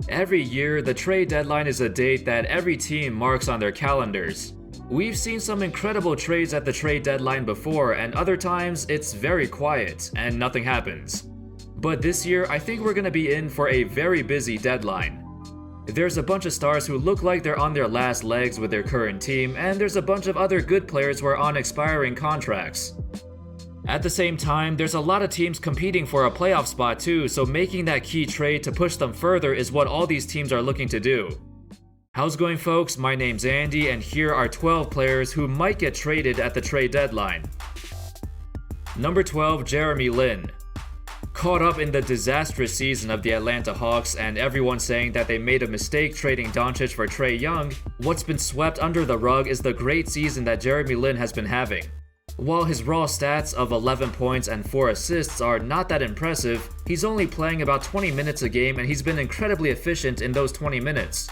Every year, the trade deadline is a date that every team marks on their calendars. We've seen some incredible trades at the trade deadline before, and other times it's very quiet and nothing happens. But this year, I think we're gonna be in for a very busy deadline. There's a bunch of stars who look like they're on their last legs with their current team, and there's a bunch of other good players who are on expiring contracts. At the same time, there's a lot of teams competing for a playoff spot too, so making that key trade to push them further is what all these teams are looking to do. How's it going, folks? My name's Andy, and here are 12 players who might get traded at the trade deadline. Number 12, Jeremy Lin. Caught up in the disastrous season of the Atlanta Hawks and everyone saying that they made a mistake trading Doncic for Trae Young, what's been swept under the rug is the great season that Jeremy Lin has been having. While his raw stats of 11 points and 4 assists are not that impressive, he's only playing about 20 minutes a game and he's been incredibly efficient in those 20 minutes.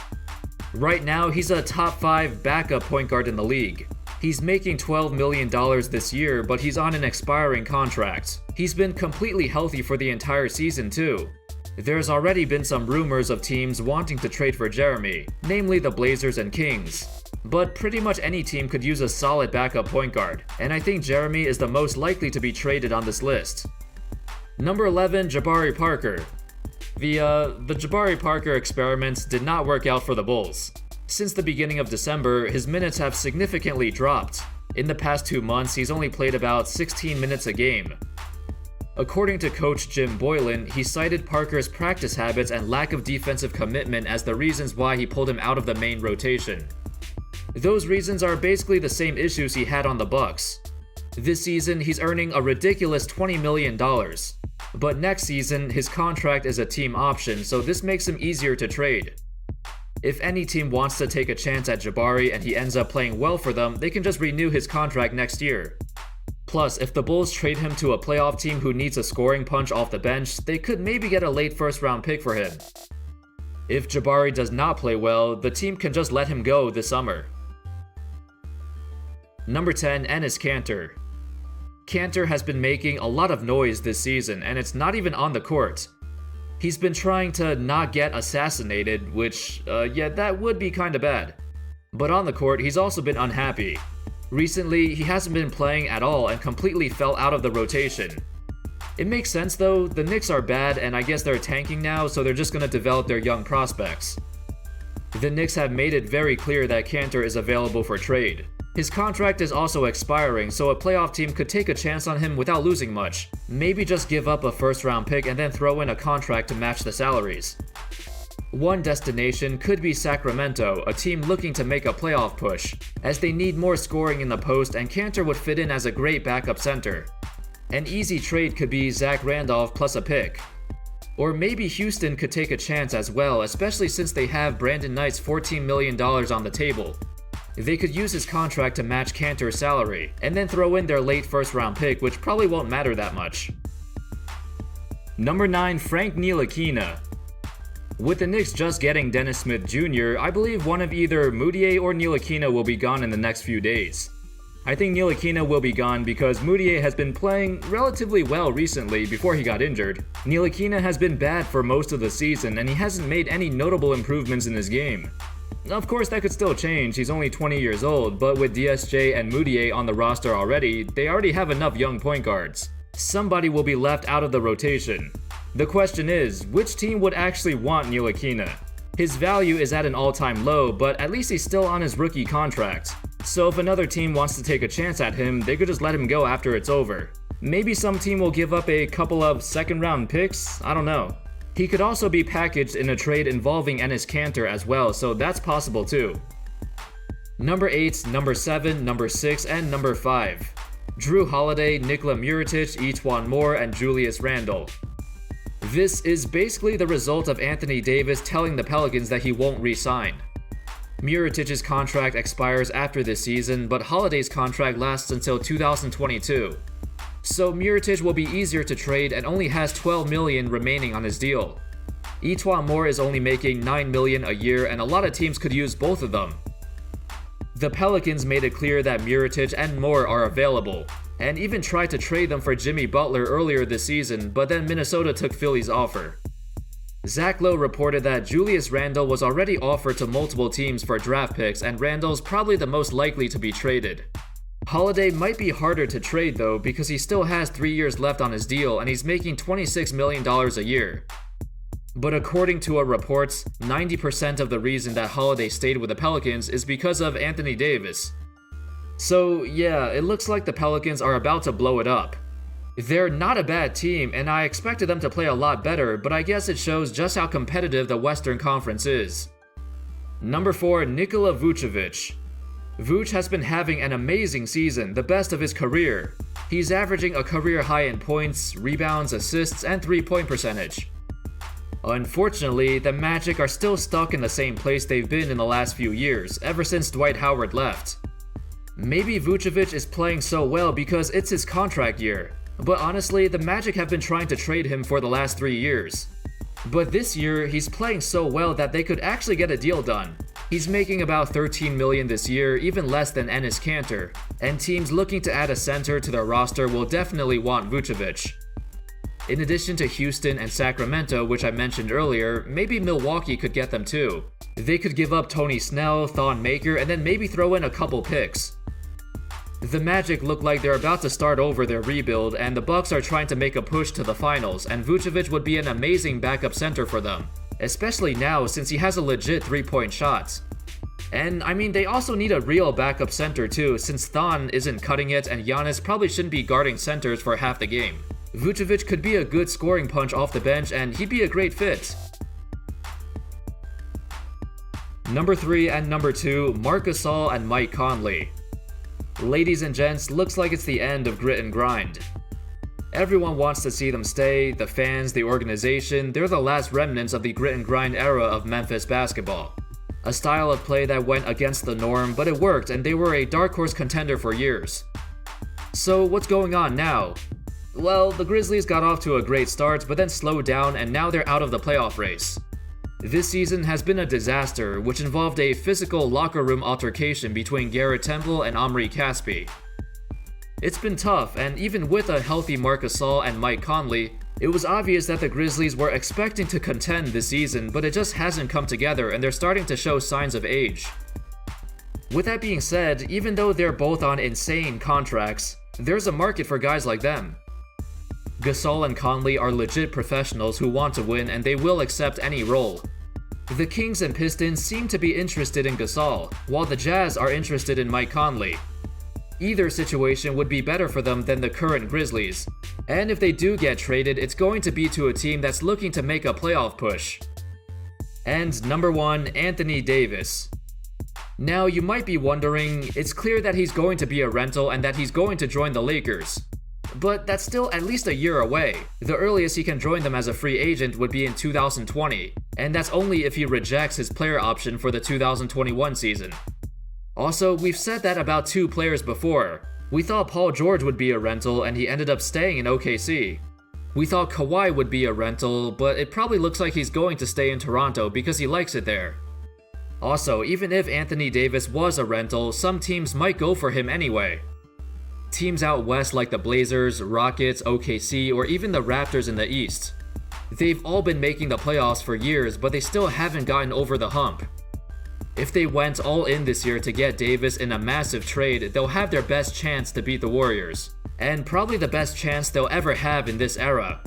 Right now, he's a top 5 backup point guard in the league. He's making $12 million this year, but he's on an expiring contract. He's been completely healthy for the entire season too. There's already been some rumors of teams wanting to trade for Jeremy, namely the Blazers and Kings. But pretty much any team could use a solid backup point guard, and I think Jeremy is the most likely to be traded on this list. Number 11, Jabari Parker. The Jabari Parker experiments did not work out for the Bulls. Since the beginning of December, his minutes have significantly dropped. In the past 2 months, he's only played about 16 minutes a game. According to coach Jim Boylan, he cited Parker's practice habits and lack of defensive commitment as the reasons why he pulled him out of the main rotation. Those reasons are basically the same issues he had on the Bucks. This season, he's earning a ridiculous $20 million. But next season, his contract is a team option, so this makes him easier to trade. If any team wants to take a chance at Jabari and he ends up playing well for them, they can just renew his contract next year. Plus, if the Bulls trade him to a playoff team who needs a scoring punch off the bench, they could maybe get a late first-round pick for him. If Jabari does not play well, the team can just let him go this summer. Number 10, Enes Kanter. Kanter has been making a lot of noise this season, and it's not even on the court. He's been trying to not get assassinated, which, that would be kinda bad. But on the court, he's also been unhappy. Recently, he hasn't been playing at all and completely fell out of the rotation. It makes sense though, the Knicks are bad and I guess they're tanking now, so they're just gonna develop their young prospects. The Knicks have made it very clear that Kanter is available for trade. His contract is also expiring, so a playoff team could take a chance on him without losing much. Maybe just give up a first-round pick and then throw in a contract to match the salaries. One destination could be Sacramento, a team looking to make a playoff push, as they need more scoring in the post and Kanter would fit in as a great backup center. An easy trade could be Zach Randolph plus a pick. Or maybe Houston could take a chance as well, especially since they have Brandon Knight's $14 million on the table. They could use his contract to match Kanter's salary, and then throw in their late first-round pick, which probably won't matter that much. Number 9, Frank Ntilikina. With the Knicks just getting Dennis Smith Jr., I believe one of either Mudiay or Ntilikina will be gone in the next few days. I think Ntilikina will be gone because Mudiay has been playing relatively well recently before he got injured. Ntilikina has been bad for most of the season and he hasn't made any notable improvements in his game. Of course, that could still change, he's only 20 years old, but with DSJ and Mudiay on the roster already, they already have enough young point guards. Somebody will be left out of the rotation. The question is, which team would actually want Ntilikina? His value is at an all-time low, but at least he's still on his rookie contract. So if another team wants to take a chance at him, they could just let him go after it's over. Maybe some team will give up a couple of second-round picks, I don't know. He could also be packaged in a trade involving Enes Kanter as well, so that's possible too. Number 8, number 7, number 6, and number 5. Drew Holiday, Nikola Mirotic, E'Twaun Moore, and Julius Randle. This is basically the result of Anthony Davis telling the Pelicans that he won't re-sign. Mirotic's contract expires after this season, but Holiday's contract lasts until 2022. So Mirotic will be easier to trade and only has $12 million remaining on his deal. E'Twaun Moore is only making $9 million a year and a lot of teams could use both of them. The Pelicans made it clear that Mirotic and Moore are available, and even tried to trade them for Jimmy Butler earlier this season, but then Minnesota took Philly's offer. Zach Lowe reported that Julius Randle was already offered to multiple teams for draft picks, and Randle's probably the most likely to be traded. Holiday might be harder to trade though because he still has 3 years left on his deal and he's making $26 million a year. But according to reports, 90% of the reason that Holiday stayed with the Pelicans is because of Anthony Davis. So yeah, it looks like the Pelicans are about to blow it up. They're not a bad team, and I expected them to play a lot better, but I guess it shows just how competitive the Western Conference is. Number 4, Nikola Vukovich. Vuce has been having an amazing season, the best of his career. He's averaging a career high in points, rebounds, assists, and three-point percentage. Unfortunately, the Magic are still stuck in the same place they've been in the last few years, ever since Dwight Howard left. Maybe Vukovich is playing so well because it's his contract year. But honestly, the Magic have been trying to trade him for the last 3 years. But this year, he's playing so well that they could actually get a deal done. He's making about $13 million this year, even less than Enes Kanter, and teams looking to add a center to their roster will definitely want Vukovich. In addition to Houston and Sacramento, which I mentioned earlier, maybe Milwaukee could get them too. They could give up Tony Snell, Thon Maker, and then maybe throw in a couple picks. The Magic look like they're about to start over their rebuild, and the Bucks are trying to make a push to the finals, and Vukovich would be an amazing backup center for them, especially now since he has a legit three-point shot. And I mean, they also need a real backup center too, since Thon isn't cutting it and Giannis probably shouldn't be guarding centers for half the game. Vukovich could be a good scoring punch off the bench, and he'd be a great fit. Number 3 and number 2, Marc Gasol and Mike Conley. Ladies and gents, looks like it's the end of grit and grind. Everyone wants to see them stay, the fans, the organization, they're the last remnants of the grit and grind era of Memphis basketball. A style of play that went against the norm, but it worked and they were a dark horse contender for years. So what's going on now? Well, the Grizzlies got off to a great start, but then slowed down and now they're out of the playoff race. This season has been a disaster, which involved a physical locker room altercation between Garrett Temple and Omri Caspi. It's been tough, and even with a healthy Marc Gasol and Mike Conley, it was obvious that the Grizzlies were expecting to contend this season, but it just hasn't come together and they're starting to show signs of age. With that being said, even though they're both on insane contracts, there's a market for guys like them. Gasol and Conley are legit professionals who want to win and they will accept any role. The Kings and Pistons seem to be interested in Gasol, while the Jazz are interested in Mike Conley. Either situation would be better for them than the current Grizzlies, and if they do get traded, it's going to be to a team that's looking to make a playoff push. And number 1, Anthony Davis. Now you might be wondering, it's clear that he's going to be a rental and that he's going to join the Lakers. But that's still at least a year away. The earliest he can join them as a free agent would be in 2020, and that's only if he rejects his player option for the 2021 season. Also, we've said that about 2 players before. We thought Paul George would be a rental and he ended up staying in OKC. We thought Kawhi would be a rental, but it probably looks like he's going to stay in Toronto because he likes it there. Also, even if Anthony Davis was a rental, some teams might go for him anyway. Teams out west like the Blazers, Rockets, OKC, or even the Raptors in the East. They've all been making the playoffs for years, but they still haven't gotten over the hump. If they went all in this year to get Davis in a massive trade, they'll have their best chance to beat the Warriors, and probably the best chance they'll ever have in this era.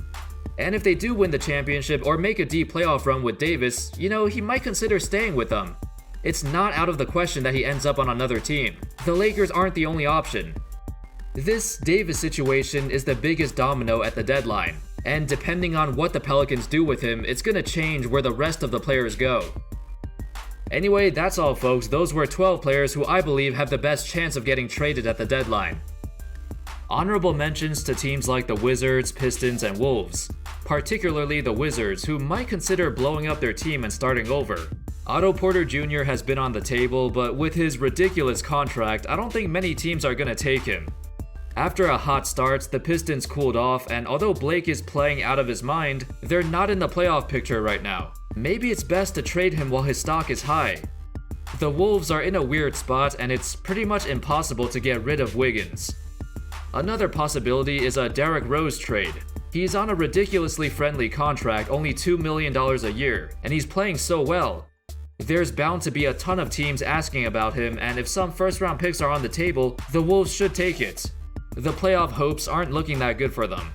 And if they do win the championship or make a deep playoff run with Davis, he might consider staying with them. It's not out of the question that he ends up on another team. The Lakers aren't the only option. This Davis situation is the biggest domino at the deadline, and depending on what the Pelicans do with him, it's gonna change where the rest of the players go. Anyway, that's all folks, those were 12 players who I believe have the best chance of getting traded at the deadline. Honorable mentions to teams like the Wizards, Pistons, and Wolves, particularly the Wizards, who might consider blowing up their team and starting over. Otto Porter Jr. has been on the table, but with his ridiculous contract, I don't think many teams are gonna take him. After a hot start, the Pistons cooled off, and although Blake is playing out of his mind, they're not in the playoff picture right now. Maybe it's best to trade him while his stock is high. The Wolves are in a weird spot, and it's pretty much impossible to get rid of Wiggins. Another possibility is a Derrick Rose trade. He's on a ridiculously friendly contract, only $2 million a year, and he's playing so well. There's bound to be a ton of teams asking about him, and if some first-round picks are on the table, the Wolves should take it. The playoff hopes aren't looking that good for them.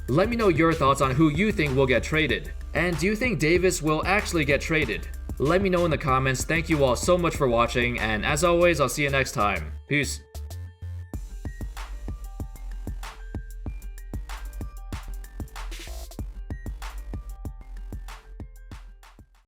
Let me know your thoughts on who you think will get traded. And do you think Davis will actually get traded? Let me know in the comments. Thank you all so much for watching, and as always, I'll see you next time. Peace.